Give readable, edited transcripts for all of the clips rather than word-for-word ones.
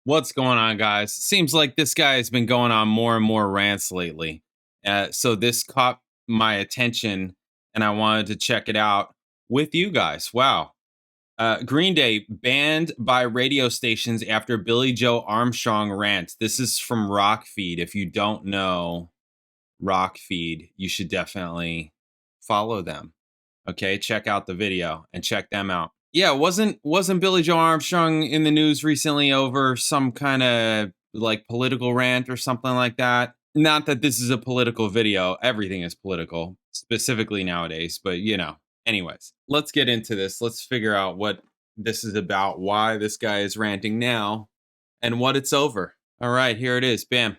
What's going on, guys? Seems like this guy has been going on more and more rants lately. So this caught my attention, and I wanted to check it out with you guys. Wow. Green Day banned by radio stations after Billie Joe Armstrong rant. This is from Rock Feed. If you don't know Rock Feed, you should definitely follow them. Okay, check out the video and check them out. Yeah, wasn't Billie Joe Armstrong in the news recently over some kind of like political rant or something like that? Not that this is a political video. Everything is political, specifically nowadays, but you know. Anyways, let's get into this. Let's figure out what this is about, why this guy is ranting now, and what it's over. All right, here it is. Bam.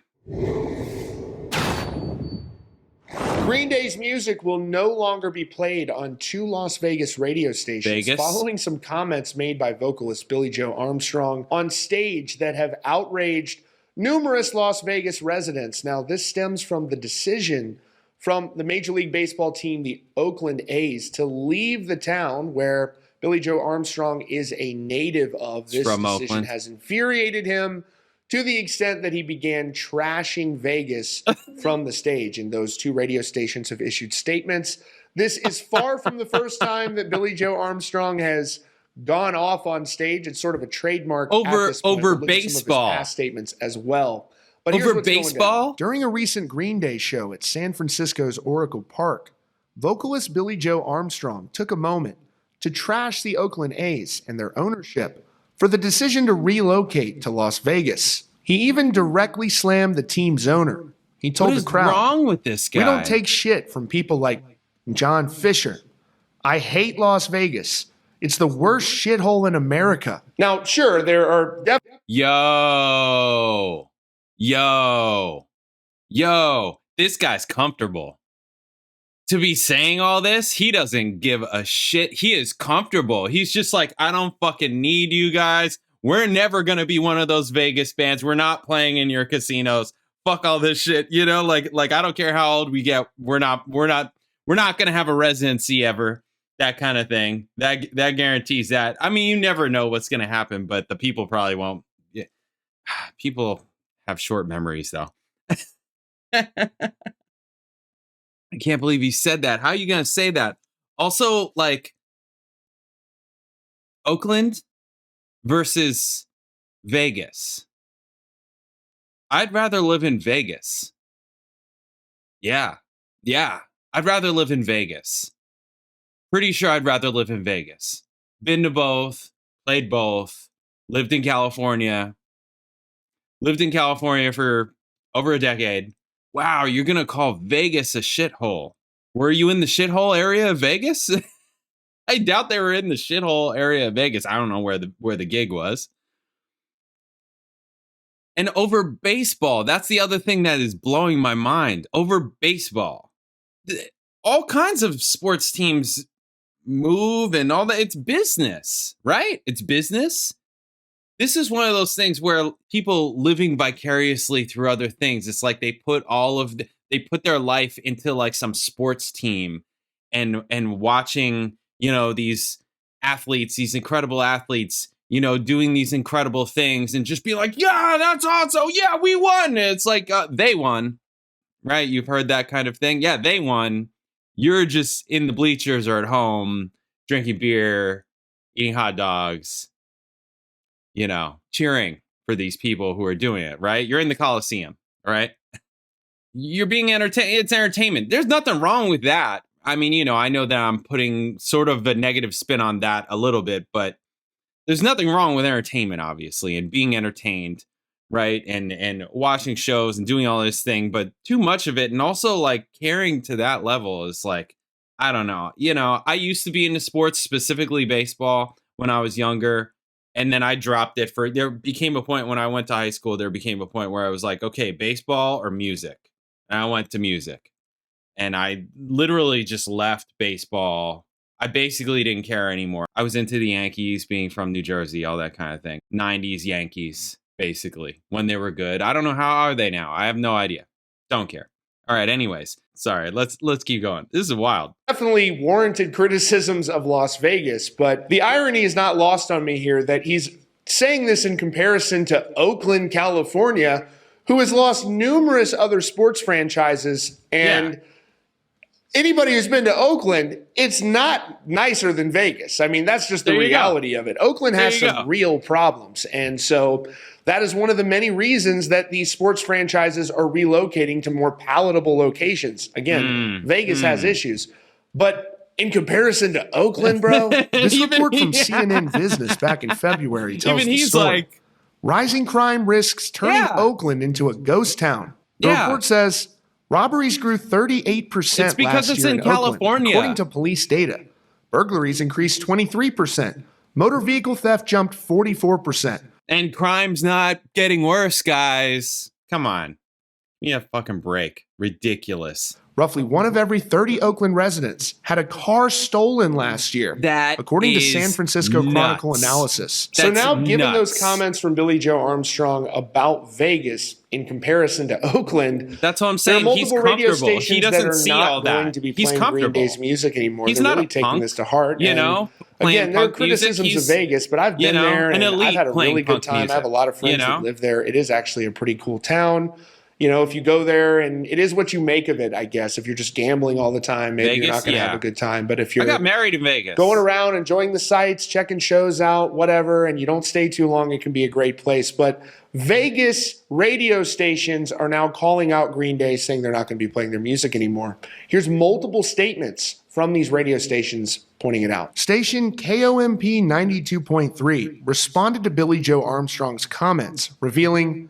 Green Day's music will no longer be played on 2 Las Vegas radio stations following some comments made by vocalist Billie Joe Armstrong on stage that have outraged numerous Las Vegas residents. Now, this stems from the decision from the Major League Baseball team, the Oakland A's, to leave the town where Billie Joe Armstrong is a native of. This decision Oakland has infuriated him to the extent that he began trashing Vegas from the stage, and those 2 radio stations have issued statements. This is far from the first time that Billie Joe Armstrong has gone off on stage. It's sort of a trademark over baseball. Some of his past statements as well. But over baseball? During a recent Green Day show at San Francisco's Oracle Park, vocalist Billie Joe Armstrong took a moment to trash the Oakland A's and their ownership for the decision to relocate to Las Vegas. He even directly slammed the team's owner. He told the crowd, "What is wrong with this guy? We don't take shit from people like John Fisher. I hate Las Vegas. It's the worst shithole in America." Now, sure, there are Yo, this guy's comfortable. To be saying all this, he doesn't give a shit. He is comfortable. He's just like, I don't fucking need you guys. We're never going to be one of those Vegas bands. We're not playing in your casinos. Fuck all this shit. You know, like I don't care how old we get. We're not going to have a residency ever. That kind of thing. That guarantees that. I mean, you never know what's going to happen, but the people probably won't. Yeah. People have short memories, though. I can't believe he said that. How are you going to say that? Also, like, Oakland versus Vegas. I'd rather live in Vegas. Yeah. I'd rather live in Vegas. Pretty sure I'd rather live in Vegas. Been to both, played both, lived in California. Lived in California for over a decade. Wow, you're going to call Vegas a shithole. Were you in the shithole area of Vegas? I doubt they were in the shithole area of Vegas. I don't know where the gig was. And over baseball, that's the other thing that is blowing my mind. Over baseball. All kinds of sports teams move and all that. It's business, right? It's business. This is one of those things where people living vicariously through other things. It's like they put they put their life into like some sports team and watching, you know, these athletes, these incredible athletes, you know, doing these incredible things and just be like, yeah, that's awesome. Yeah, we won. It's like they won, right? You've heard that kind of thing. Yeah, they won. You're just in the bleachers or at home drinking beer, eating hot dogs, you know, cheering for these people who are doing it, right? You're in the Coliseum, all right? You're being entertained. It's entertainment. There's nothing wrong with that. I mean, you know, I know that I'm putting sort of a negative spin on that a little bit, but there's nothing wrong with entertainment, obviously, and being entertained, right? And watching shows and doing all this thing, but too much of it and also like caring to that level is like, I don't know. You know, I used to be into sports, specifically baseball, when I was younger. And then I dropped it there became a point when I went to high school, there became a point where I was like, okay, baseball or music? And I went to music. And I literally just left baseball. I basically didn't care anymore. I was into the Yankees, being from New Jersey, all that kind of thing. 90s Yankees, basically, when they were good. I don't know, how are they now? I have no idea. Don't care. All right, anyways, sorry, let's keep going. This is wild. Definitely warranted criticisms of Las Vegas, but the irony is not lost on me here that he's saying this in comparison to Oakland, California, who has lost numerous other sports franchises. And anybody who's been to Oakland, it's not nicer than Vegas. I mean, that's just the reality of it. Oakland has some real problems. And so that is one of the many reasons that these sports franchises are relocating to more palatable locations. Again, Vegas has issues. But in comparison to Oakland, bro, this report from CNN Business back in February tells the story. Rising crime risks turning Oakland into a ghost town. The report says robberies grew 38% it's because last it's year in California, California. according to police data. Burglaries increased 23%. Motor vehicle theft jumped 44%. And crime's not getting worse, guys. Come on. Give me a fucking break. Ridiculous. Roughly 1 of every 30 Oakland residents had a car stolen last year, according to San Francisco Chronicle analysis. So now, given those comments from Billie Joe Armstrong about Vegas in comparison to Oakland, that's what I'm saying. There are He's multiple radio comfortable. stations He doesn't that are see not all that. going to be He's playing Green comfortable. Day's music anymore. He's They're not really a taking punk, this to heart. you know. Again, there are criticisms of Vegas, but I've been there and I've had a really good time. I have a lot of friends that live there. It is actually a pretty cool town. You know, if you go there, and it is what you make of it, I guess. If you're just gambling all the time, maybe you're not going to have a good time. But if you're I got married in Vegas, going around, enjoying the sights, checking shows out, whatever, and you don't stay too long, it can be a great place. But Vegas radio stations are now calling out Green Day, saying they're not going to be playing their music anymore. Here's multiple statements from these radio stations pointing it out. Station KOMP 92.3 responded to Billie Joe Armstrong's comments, revealing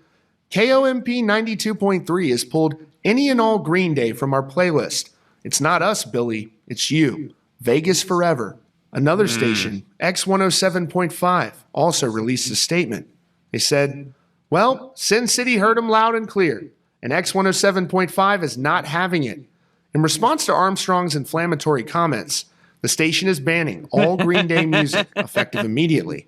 KOMP 92.3 has pulled any and all Green Day from our playlist. It's not us, Billie. It's you. Vegas forever. Another station, X107.5, also released a statement. They said, well, Sin City heard them loud and clear, and X107.5 is not having it. In response to Armstrong's inflammatory comments, the station is banning all Green Day music, effective immediately.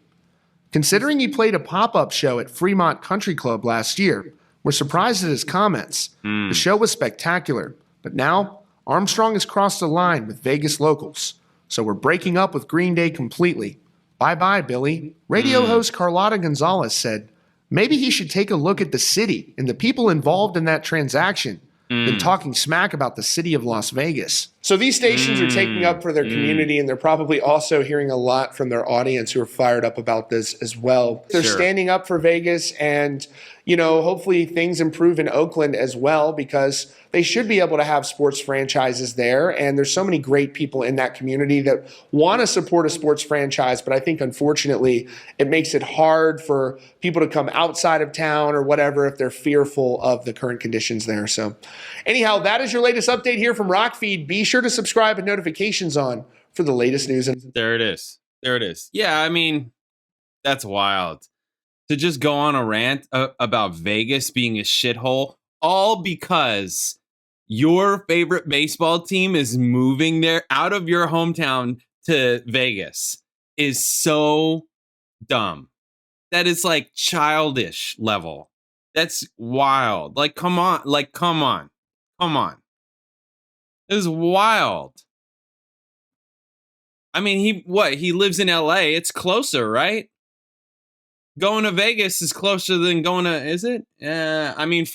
Considering he played a pop-up show at Fremont Country Club last year, we're surprised at his comments. The show was spectacular, but now Armstrong has crossed the line with Vegas locals, so we're breaking up with Green Day completely. Bye-bye, Billie. Radio host Carlotta Gonzalez said, maybe he should take a look at the city and the people involved in that transaction than talking smack about the city of Las Vegas. So these stations are taking up for their community, and they're probably also hearing a lot from their audience who are fired up about this as well. They're standing up for Vegas, and, you know, hopefully things improve in Oakland as well, because they should be able to have sports franchises there. And there's so many great people in that community that want to support a sports franchise. But I think, unfortunately, it makes it hard for people to come outside of town or whatever if they're fearful of the current conditions there. So anyhow, that is your latest update here from Rockfeed. Be sure to subscribe and notifications on for the latest news. There it is. There it is. Yeah, I mean, that's wild. To just go on a rant about Vegas being a shithole, all because your favorite baseball team is moving there out of your hometown to Vegas, is so dumb. That is like childish level. That's wild. Like, come on. Like, come on. Come on. This is wild. I mean, he lives in LA. It's closer, right? Going to Vegas is closer than going to, is it? I mean,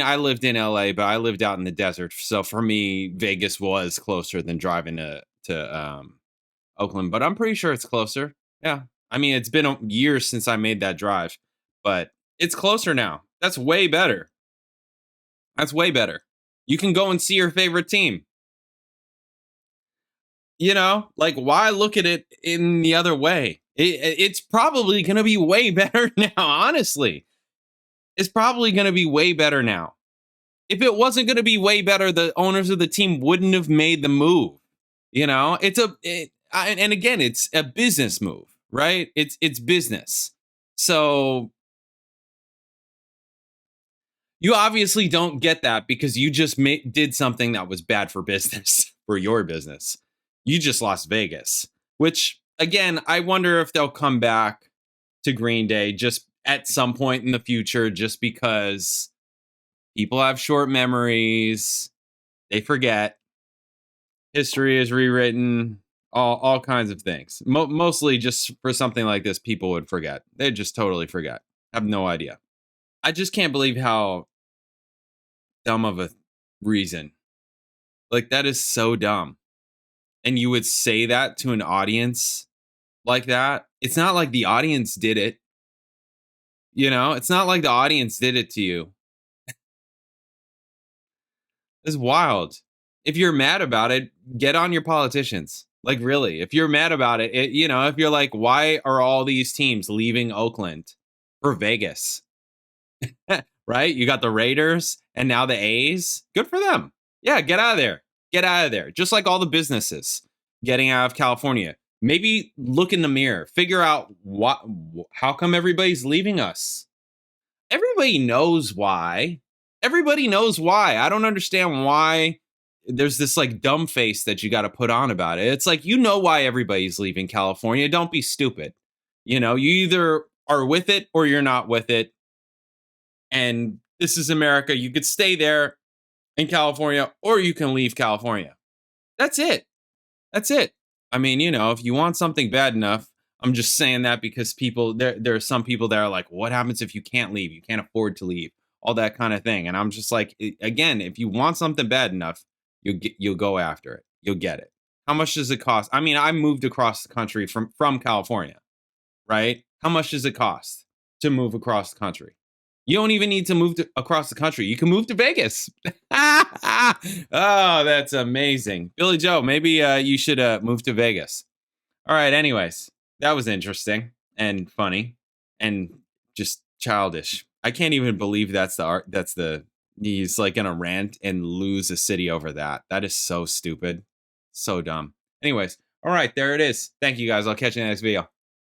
I lived in LA, but I lived out in the desert. So for me, Vegas was closer than driving to Oakland, but I'm pretty sure it's closer. Yeah. I mean, it's been years since I made that drive, but it's closer now. That's way better. That's way better. You can go and see your favorite team. You know, like, why look at it in the other way? It's probably going to be way better now, honestly. It's probably going to be way better now. If it wasn't going to be way better, the owners of the team wouldn't have made the move. You know, and again, it's a business move, right? It's business. So you obviously don't get that because you just did something that was bad for business, for your business. You just lost Vegas, which, again, I wonder if they'll come back to Green Day just at some point in the future, just because people have short memories. They forget. History is rewritten. all kinds of things. Mostly just for something like this, people would forget. They'd just totally forget. Have no idea. I just can't believe how dumb of a reason. Like, that is so dumb. And you would say that to an audience like that. It's not like the audience did it. You know, it's not like the audience did it to you. It's wild. If you're mad about it, get on your politicians. Like, really, if you're mad about it, if you're like, why are all these teams leaving Oakland for Vegas? Right? You got the Raiders and now the A's. Good for them. Yeah, get out of there. Get out of there. Just like all the businesses getting out of California. Maybe look in the mirror. Figure out how come everybody's leaving us. Everybody knows why. Everybody knows why. I don't understand why there's this like dumb face that you got to put on about it. It's like, you know why everybody's leaving California. Don't be stupid. You know, you either are with it or you're not with it. And this is America. You could stay there in California or you can leave California. That's it. That's it. I mean, if you want something bad enough, I'm just saying that because there are some people that are like, what happens if you can't leave? You can't afford to leave, all that kind of thing. And I'm just like, again, if you want something bad enough, you'll go after it. You'll get it. How much does it cost? I mean, I moved across the country from California, right? How much does it cost to move across the country? You don't even need to move across the country. You can move to Vegas. Oh, that's amazing. Billie Joe, maybe you should move to Vegas. All right, anyways, that was interesting and funny and just childish. I can't even believe he's like gonna rant and lose a city over that. That is so stupid. So dumb. Anyways, all right, there it is. Thank you guys. I'll catch you in the next video.